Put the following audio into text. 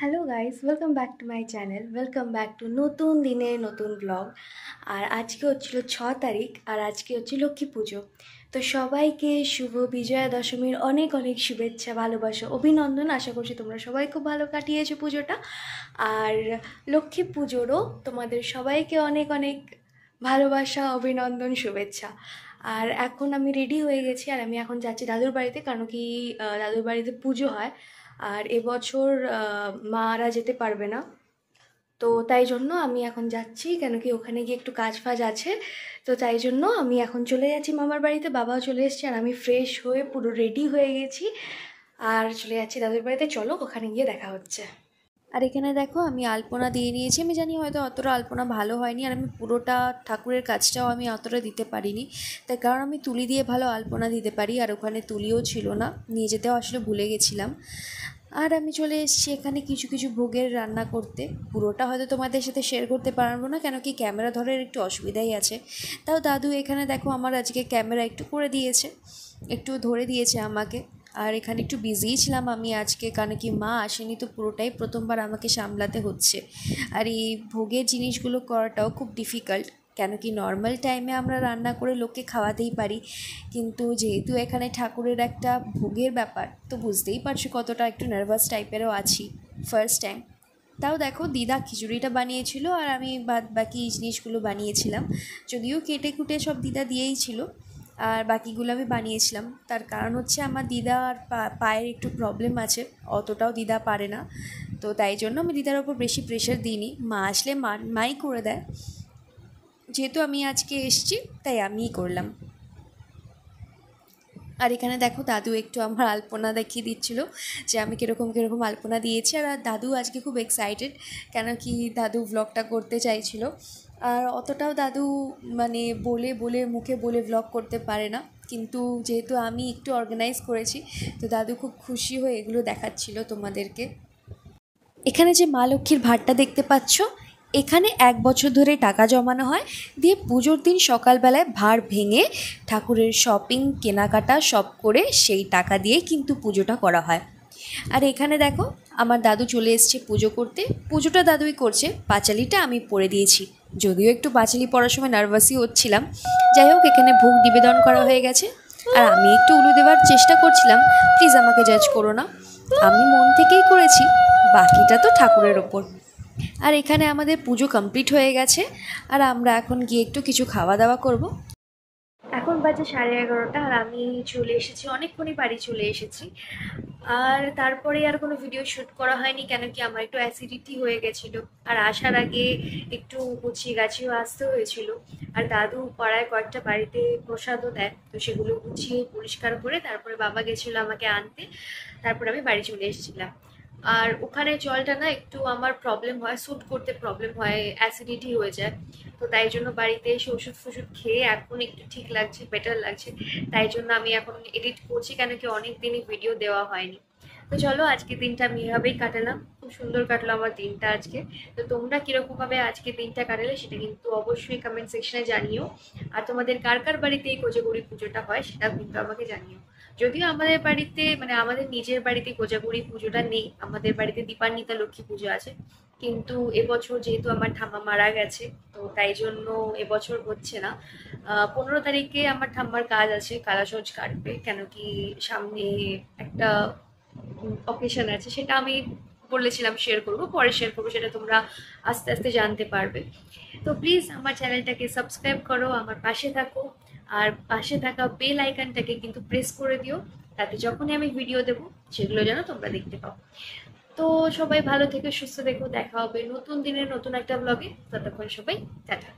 Hello guys, welcome back to my channel. Welcome back to নতুন দিনে নতুন blog. আর আজকে হচ্ছিল 6 তারিখ, আর আজকে হচ্ছে লক্ষ্মী পুজো। তো সবাইকে শুভ বিজয়া দশমীর অনেক অনেক শুভেচ্ছা, ভালোবাসা, অভিনন্দন। আশা করছি তোমরা সবাই খুব ভালো কাটিয়েছো পুজোটা। আর লক্ষ্মী পুজোরও তোমাদের সবাইকে অনেক অনেক ভালোবাসা, অভিনন্দন, শুভেচ্ছা। আর এখন আমি রেডি হয়ে গেছি, আর আমি এখন যাচ্ছি দাদুর বাড়িতে, কারণ কি দাদুর বাড়িতে পুজো হয়। আর এবছর মারা যেতে পারবে না, তো তাই জন্য আমি এখন যাচ্ছি, কেন কি ওখানে গিয়ে একটু কাজ ফাজ আছে। তো তাই জন্য আমি এখন চলে যাচ্ছি মামার বাড়িতে। বাবাও চলে এসেছে, আর আমি ফ্রেশ হয়ে পুরো রেডি হয়ে গেছি, আর চলে যাচ্ছি দাদুর বাড়িতে। চলো ওখানে গিয়ে দেখা হচ্ছে। আর এখানে দেখো আমি আলপনা দিয়ে নিয়েছি। আমি জানি হয়তো অতটা আলপনা ভালো হয়নি, আর আমি পুরোটা ঠাকুরের কাজটাও আমি অতটা দিতে পারিনি, তার কারণ আমি তুলি দিয়ে ভালো আলপনা দিতে পারি, আর ওখানে তুলিও ছিল না, নিয়ে যেতেও আসলে ভুলে গেছিলাম। আর আমি চলে এসেছি এখানে কিছু কিছু ভোগের রান্না করতে। পুরোটা হয়তো তোমাদের সাথে শেয়ার করতে পারবো না, কেন কি ক্যামেরা ধরার একটু অসুবিধাই আছে। তাও দাদু এখানে দেখো আমার আজকে ক্যামেরা একটু করে দিয়েছে, একটু ধরে দিয়েছে আমাকে। আর এখানে একটু বিজিই ছিলাম আমি আজকে, কারণ কি মা আসেনি, তো পুরোটাই প্রথমবার আমাকে সামলাতে হচ্ছে। আর এই ভোগের জিনিসগুলো করাটাও খুব ডিফিকাল্ট, কেন কি নর্মাল টাইমে আমরা রান্না করে লোককে খাওয়াতেই পারি, কিন্তু যেহেতু এখানে ঠাকুরের একটা ভোগের ব্যাপার, তো বুঝতেই পারছো কতটা একটু নার্ভাস টাইপেরও আছি, ফার্স্ট টাইম। তাও দেখো দিদা খিচুড়িটা বানিয়েছিল, আর আমি বাকি জিনিসগুলো বানিয়েছিলাম, যদিও কেটে কুটে সব দিদা দিয়েই ছিল, আর বাকিগুলো আমি বানিয়েছিলাম। তার কারণ হচ্ছে আমার দিদার পায়ের একটু প্রবলেম আছে, অতটাও দিদা পারে না, তো তাই জন্য আমি দিদার ওপর বেশি প্রেশার দিইনি। মা আসলে মাই করে দেয়, যেহেতু আমি আজকে এসছি তাই আমিই করলাম। আর এখানে দেখো দাদু একটু আমার আলপনা দেখিয়ে দিচ্ছিলো যে আমি কীরকম কীরকম আলপনা দিয়েছি। আর দাদু আজকে খুব এক্সাইটেড, কেন কি দাদু ভ্লগটা করতে চাইছিল। আর অতটাও দাদু মানে বলে বলে মুখে বলে ভ্লগ করতে পারে না, কিন্তু যেহেতু আমি একটু অর্গানাইজ করেছি, তো দাদু খুব খুশি হয়ে এগুলো দেখাচ্ছিল তোমাদেরকে। এখানে যে মা লক্ষ্মীর ভাঁড়টা দেখতে পাচ্ছ, এখানে 1 বছর ধরে টাকা জমানো হয়, দিয়ে পুজোর দিন সকালবেলায় ভাঁড় ভেঙে ঠাকুরের শপিং কেনাকাটা সব করে সেই টাকা দিয়ে কিন্তু পুজোটা করা হয়। আর এখানে দেখো আমার দাদু চলে এসছে পুজো করতে। পুজোটা দাদুই করছে, পাঁচালিটা আমি পরে দিয়েছি, যদিও একটু পাঁচালি পড়ার সময় নার্ভাসই হচ্ছিলাম। যাই হোক, এখানে ভোগ নিবেদন করা হয়ে গেছে, আর আমি একটু উলু দেওয়ার চেষ্টা করছিলাম, প্লিজ আমাকে জাজ করো না, আমি মন থেকেই করেছি, বাকিটা তো ঠাকুরের ওপর। আর এখানে আমাদের পুজো কমপ্লিট হয়ে গেছে, আর আমরা এখন গিয়ে একটু কিছু খাওয়া দাওয়া করব। এখন বাজে 11:30, আর আমি চলে এসেছি, অনেকক্ষণই বাড়ি চলে এসেছি। আর তারপরে আর কোনো ভিডিও শ্যুট করা হয়নি, কেন কি আমার একটু অ্যাসিডিটি হয়ে গেছিলো, আর আসার আগে একটু গুছিয়ে গাছিয়েও আসতে হয়েছিল। আর দাদু পাড়ায় কয়েকটা বাড়িতে প্রসাদও দেয়, তো সেগুলো গুছিয়ে পরিষ্কার করে তারপরে বাবা গেছিলো আমাকে আনতে, তারপরে আমি বাড়ি চলে এসেছিলাম। আর ওখানে জলটা না একটু আমার প্রবলেম হয়, স্যুট করতে প্রবলেম হয়, অ্যাসিডিটি হয়ে যায়, তো তাই জন্য বাড়িতে এসে ওষুধ ফষুধ খেয়ে এখন একটু ঠিক লাগছে, বেটার লাগছে। তাই জন্য আমি এখন এডিট করছি, কেন কি অনেক দিনই ভিডিও দেওয়া হয়নি। তো চলো আজকে দিনটা আমি এভাবেই কাটালাম, খুব সুন্দর কাটলো আমার দিনটা আজকে। তো তোমরা কিরকমভাবে আজকে দিনটা কাটালে সেটা কিন্তু অবশ্যই কমেন্ট সেকশনে জানিও। আর তোমাদের কার কার বাড়িতে এই কোজাগরি পুজোটা হয় সেটা কিন্তু আমাকে জানিও। যদিও আমাদের বাড়িতে মানে আমাদের নিজের বাড়িতে কোজাগরি পুজোটা নেই, আমাদের বাড়িতে দীপান্বিতা লক্ষ্মী পুজো আছে, কিন্তু এবছর যেহেতু আমার ঠাম্মা মারা গেছে, তো তাই জন্য এবছর হচ্ছে না। 15 তারিখে আমার ঠাম্মার কাজ আছে, কালাসজ কাটবে, কেন কি সামনে একটা অকেশন আছে, সেটা আমি বলেছিলাম শেয়ার করবো, পরে শেয়ার করবো, সেটা তোমরা আস্তে আস্তে জানতে পারবে। তো প্লিজ আমার চ্যানেলটাকে সাবস্ক্রাইব করো, আমার পাশে থাকো, আর পাশে থাকা বেল আইকনটাকে কিন্তু প্রেস করে দিও, তাতে যখনই আমি ভিডিও দেবো সেগুলো যেন তোমরা দেখতে পাও। তো সবাই ভালো থেকো, সুস্থ থেকো, দেখা হবে নতুন দিনের নতুন একটা ব্লগে। ততক্ষণ সবাই টাটা।